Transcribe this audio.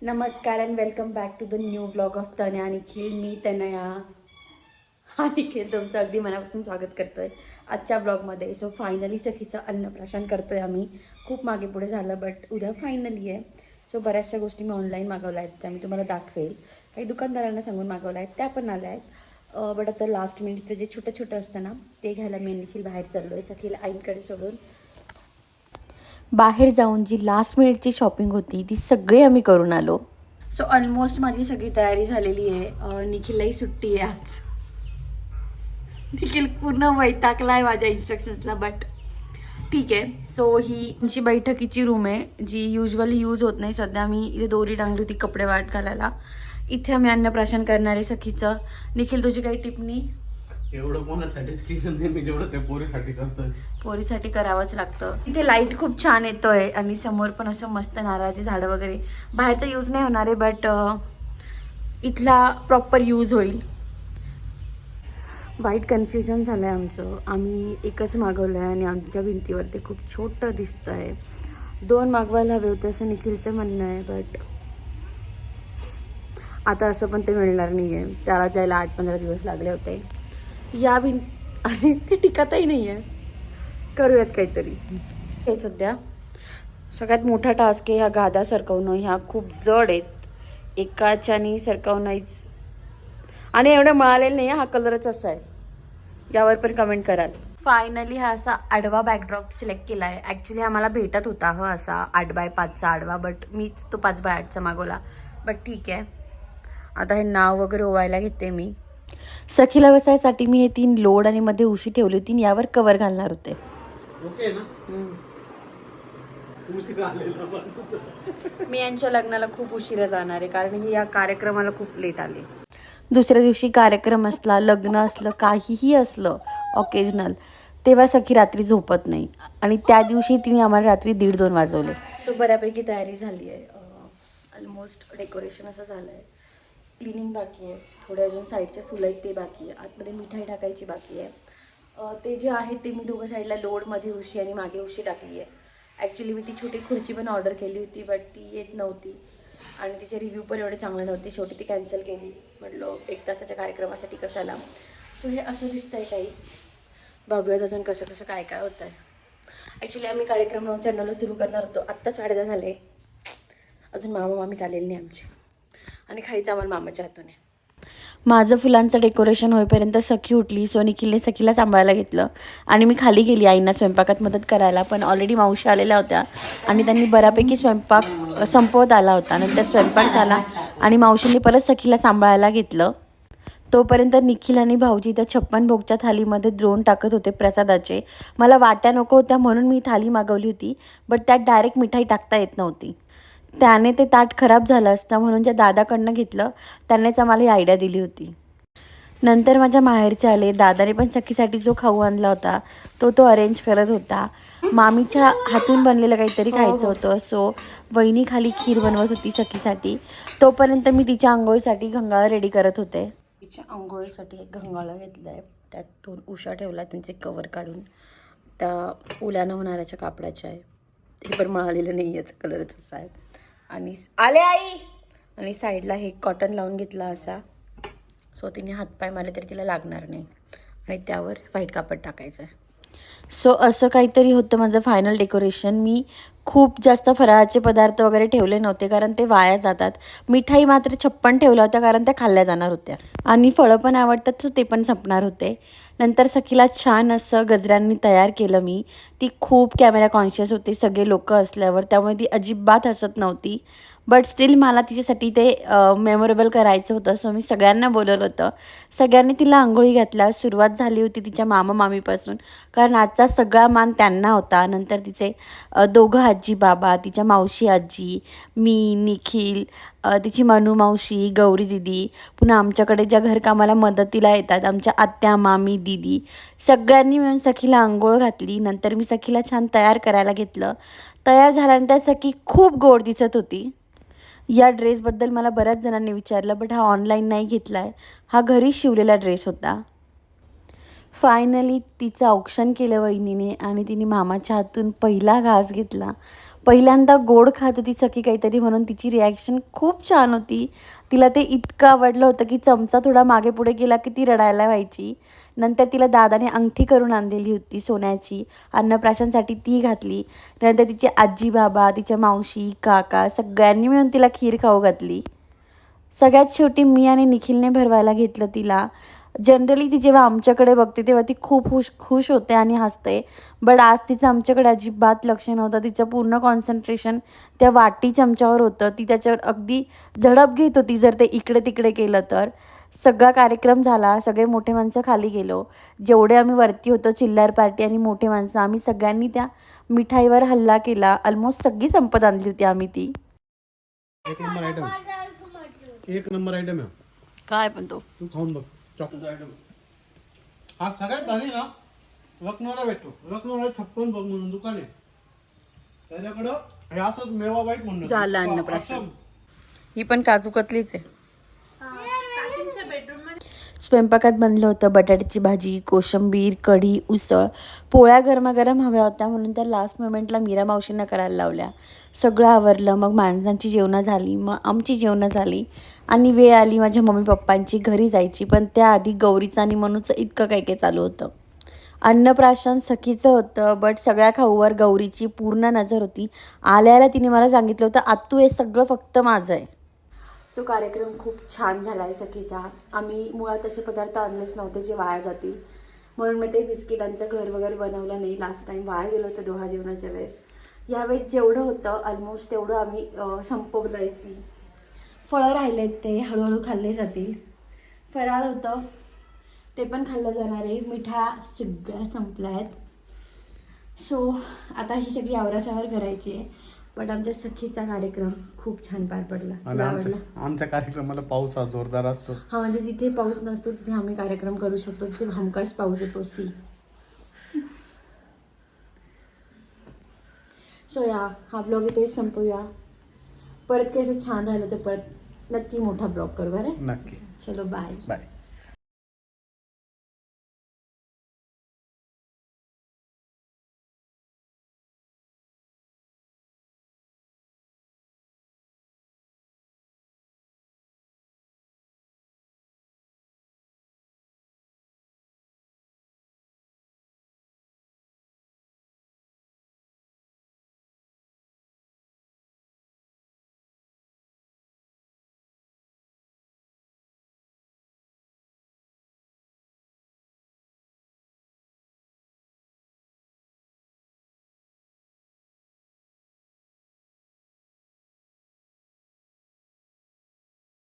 नमस्कार and welcome back to the new blog of Tanaya Nikhil. मी तनया हा निखिल तुमचं अगदी मनापासून स्वागत करतोय आजच्या ब्लॉगमध्ये. सो फायनली सखीचं अन्नप्राशन करतोय आम्ही. खूप मागे पुढे झालं बट उद्या फायनली आहे. सो बऱ्याचशा गोष्टी मी ऑनलाईन मागवल्या आहेत त्या मी तुम्हाला दाखवेल. काही दुकानदारांना सांगून मागवल्या आहेत त्या पण आल्या आहेत. बट आता लास्ट मिनिटचं जे छोटं छोटं असतं ना ते घ्यायला मी निखिल बाहेर चाललो आहे सखीला आईंकडे सोडून. बाहेर जाऊन जी लास्ट मिनिटची शॉपिंग होती ती सगळी आम्ही करून आलो. सो ऑलमोस्ट माझी सगळी तयारी झालेली आहे. निखिललाही सुट्टी आहे आज. निखिल पूर्ण वैतागला आहे माझ्या इन्स्ट्रक्शन्सला बट ठीक आहे. सो ही आमची बैठकीची रूम आहे जी युजली यूज होत नाही. सध्या मी इथे दोरी टांगली होती कपडे वाट घालायला. इथे आम्ही अन्नप्राशन करणार आहे सखीचं. निखिल तुझी काही टिप्पणी? एवढं कोणासाठीच केलं नाही मी, जेवढं त्या पोरीसाठी करतोय. पोरीसाठी करावंच लागतं. इथे लाईट खूप छान येतोय आणि समोर पण असं मस्त नारळाची झाडं वगैरे. बाहेरचा यूज नाही होणार आहे बट इथला प्रॉपर यूज होईल. वाईट कन्फ्युजन झालं आहे आमचं. आम्ही एकच मागवलं आहे आणि आमच्या भिंतीवर ते खूप छोटं दिसतं आहे. 2 मागवायला हवे होते असं निखिलचं म्हणणं आहे बट आता असं पण ते मिळणार नाही आहे. त्याला जायला 8-15 दिवस लागले होते. या अरे ते टिकतही नाही आहे. करूयात काहीतरी. हे सध्या सगळ्यात मोठा टास्क आहे ह्या गाद्या सरकवणं. ह्या खूप जड आहेत. एकाच्यानी सरकवणंच आणि एवढं मिळालेलं नाही. हा कलरच असा आहे. यावर पण कमेंट कराल. फायनली हा असा आडवा बॅकड्रॉप सिलेक्ट केला आहे. ॲक्च्युली हा मला भेटत होता हा असा 8x5चा आडवा बट मीच तो 5x8चा मागवला. बट ठीक आहे. आता हे नाव वगैरे ओवायला घेते मी. सखीला बसायसाठी मी हे 3 लोड आणि मध्ये उशी ठेवली होती. यावर कवर घालणार होते. ओके ना. उशीर आलेला मी यांच्या लग्नाला खूप उशिरा जाणार आहे कारण ही या कार्यक्रमाला खूप लेट आले. दुसऱ्या दिवशी कार्यक्रम असला, लग्न असलं, काहीही असलं ऑकेजनल तेव्हा सखी रात्री झोपत नाही आणि त्या दिवशी तिने आम्हाला रात्री 1:30-2 वाजवले. सो बऱ्यापैकी तयारी झाली आहे. ऑलमोस्ट डेकोरेशन असं झालं आहे. क्लिनिंग बाकी आहे. थोडे अजून साईडचे फुलं आहेत ते बाकी आहे. आतमध्ये मिठाई टाकायची बाकी आहे. ते जे आहे ते मी दोघं साईडला लोडमध्ये उशी आणि मागे उशी टाकली आहे. ॲक्च्युली मी ती छोटी खुर्ची पण ऑर्डर केली होती बट ती येत नव्हती आणि तिचे रिव्ह्यू पण एवढे चांगले नव्हते. शेवटी ती कॅन्सल केली. म्हटलं 1 तासाच्या कार्यक्रमासाठी कशाला. सो हे असं दिसतं आहे काही. बघूयात अजून कसं कसं काय काय होतं आहे. ॲक्च्युली आम्ही कार्यक्रम 9:30 सुरू करणार होतो. आत्ता 10:30 झाले. अजून मामा मामी झालेली नाही आमची आणि खायचं आम्हाला मामाच्या हातून. माझं फुलांचं डेकोरेशन होईपर्यंत सखी उठली. सो निखिलने सखीला सांभाळायला घेतलं आणि मी खाली गेली आईंना स्वयंपाकात मदत करायला. पण ऑलरेडी मावशी आलेल्या होत्या आणि त्यांनी बऱ्यापैकी स्वयंपाक संपवत आला होता. नंतर स्वयंपाक झाला आणि मावशींनी परत सखीला सांभाळायला घेतलं. तोपर्यंत निखिल आणि भाऊजी त्या 56 भोगच्या थालीमध्ये द्रोण टाकत होते प्रसादाचे. मला वाट्या नको होत्या म्हणून मी थाली मागवली होती बट त्यात डायरेक्ट मिठाई टाकता येत नव्हती. त्याने ते ताट खराब झालं असतं म्हणून ज्या दादाकडनं घेतलं त्यांनीच आम्हाला ही आयडिया दिली होती. नंतर माझ्या माहेरचे आले. दादाने पण सखीसाठी जो खाऊ आणला होता तो अरेंज करत होता. मामीच्या हातून बनलेलं काहीतरी खायचं होतं. सो वहिनी खाली खीर बनवत होती सखीसाठी. तोपर्यंत मी तिच्या आंघोळीसाठी घंगाळ रेडी करत होते. तिच्या आंघोळीसाठी एक घंगाळं घेतलं आहे. त्यात 2 उशा ठेवल्या त्यांचे कवर काढून. त्या उल्यानं होणाऱ्याच्या कापडाच्या आहे. हे पण मिळालेलं नाही याचा कलरच असा आहे. आणि आले आई आणि साईडला हे कॉटन लावून घेतला असा. सो तिने हातपाय मारले तरी तिला लागणार नाही आणि त्यावर व्हाईट कापड टाकायचं आहे. सो असं काहीतरी होतं माझं फायनल डेकोरेशन. मी खूप जास्त फराळाचे पदार्थ वगैरे ठेवले नव्हते कारण ते वाया जातात. मिठाई मात्र 56 ठेवल्या होत्या कारण त्या खाल्ल्या जाणार होत्या आणि फळं पण आवडतात सो ते पण संपणार होते. नंतर सखीला छान असं गजऱ्यांनी तयार केलं मी. ती खूप कॅमेरा कॉन्शियस होती सगळे लोक असल्यावर त्यामुळे ती अजिबात हसत नव्हती. बट स्टील मला तिच्यासाठी ते मेमोरेबल करायचं होतं. सो मी सगळ्यांना बोलवलं होतं. सगळ्यांनी तिला आंघोळी घातल्या. सुरुवात झाली होती तिच्या मामा मामीपासून कारण आजचा सगळा मान त्यांना होता. नंतर तिचे दोघं आजी बाबा, तिच्या मावशी आजी, मी, निखिल, तिची मनू मावशी, गौरी दिदी, पुन्हा आमच्याकडे ज्या घरकामाला मदतीला येतात आमच्या आत्या, मामी, दिदी सगळ्यांनी मिळून सखीला आंघोळ घातली. नंतर मी सखीला छान तयार करायला घेतलं. तयार झाल्यानंतर सखी खूप गोड दिसत होती. या ड्रेसबद्दल मला बऱ्याच जणांनी विचारलं बट हा ऑनलाईन नाही घेतला आहे. हा घरी शिवलेला ड्रेस होता. फायनली तिचं औक्षण केलं वहिनीने आणि तिने मामाच्या हातून पहिला घास घेतला. पहिल्यांदा गोड खात होती सखी काहीतरी म्हणून तिची रिॲक्शन खूप छान होती. तिला ते इतकं आवडलं होतं की चमचा थोडा मागे पुढे केला की ती रडायला व्हायची. नंतर तिला दादाने अंगठी करून आणलेली होती सोन्याची, अन्नप्राशनसाठी ती घातली. नंतर तिचे आजी बाबा, तिच्या मावशी, काका सगळ्यांनी मिळून तिला खीर खाऊ घातली. सगळ्यात शेवटी मी आणि निखिलने भरवायला घेतलं तिला. जनरली ती जेव्हा आमच्याकडे बघते तेव्हा ती खूप खुश होते आणि हसते. बट आज तिचं आमच्याकडे अजिबात लक्ष नव्हतं. तिचं पूर्ण कॉन्सन्ट्रेशन त्या वाटी चमच्यावर होतं. ती त्याच्यावर अगदी झडप घेत होती जर ते इकडे तिकडे केलं तर. सगळा कार्यक्रम झाला. सगळे मोठे माणसं खाली गेलो. जेवढे आम्ही वरती होतो चिल्लार पार्टी आणि मोठे माणसं आम्ही सगळ्यांनी त्या मिठाईवर हल्ला केला. ऑलमोस्ट सगळी संपत आणली होती आम्ही ती. एक नंबर आयटम, एक नंबर आयटम आहे. काय पण तो तू खाऊन बघ. चॉकलेट आयटम हा सगळ्यात भारी ना लखनौला भेटतो. लखनौला 56 बघ म्हणून दुकान आहे त्याच्याकडं. हे असंच मेवा बाईट म्हणून झालं अन्नप्राशन. ही पण काजू कतलीच आहे. स्वयंपाकात बनलं होतं बटाट्याची भाजी, कोशिंबीर, कढी, उसळ. पोळ्या गरमागरम हव्या होत्या म्हणून त्या लास्ट मोमेंटला मीरा मावशींना करायला लावल्या. सगळं आवरलं. मग माणसांची जेवणं झाली, मग आमची जेवणं झाली आणि वेळ आली माझ्या मम्मी पप्पांची घरी जायची. पण त्याआधी गौरीचं आणि मनूचं इतकं काही काही चालू होतं. अन्नप्राशन सखीचं होतं बट सगळ्या खाऊवर गौरीची पूर्ण नजर होती. आल्याला तिने मला सांगितलं होतं आत्तू हे सगळं फक्त माझं आहे. सो कार्यक्रम खूप छान झाला आहे सखीचा. आम्ही मुळात असे पदार्थ आणलेच नव्हते जे वाया जातील म्हणून मी ते बिस्किटांचं घर वगैरे बनवलं नाही. लास्ट टाईम वाया गेलं होतं डोहा जेवणाच्या वेळेस. यावेळेस जेवढं होतं ऑलमोस्ट तेवढं आम्ही संपवलं आहे. फळं राहिलेत ते हळूहळू खाल्ले जातील. फराळ होतं ते पण खाल्लं जाणार आहे. मिठा सगळ्या संपल्या आहेत. सो आता ही सगळी आवरासावर करायची आहे. बट आमच्या सखीचा कार्यक्रम खूप छान पार पडला. तुला आवडला? आमच्या कार्यक्रमाला पाऊस हा जोरदार असतो. हा म्हणजे जिथे पाऊस नसतो तिथे आम्ही कार्यक्रम करू शकतो. तिथे हमखास पाऊस येतो. सो हा ब्लॉग इथेच संपूया. परत काही असं छान राहिलं तर परत नक्की मोठा ब्लॉग करू. अरे नक्की. चलो बाय बाय.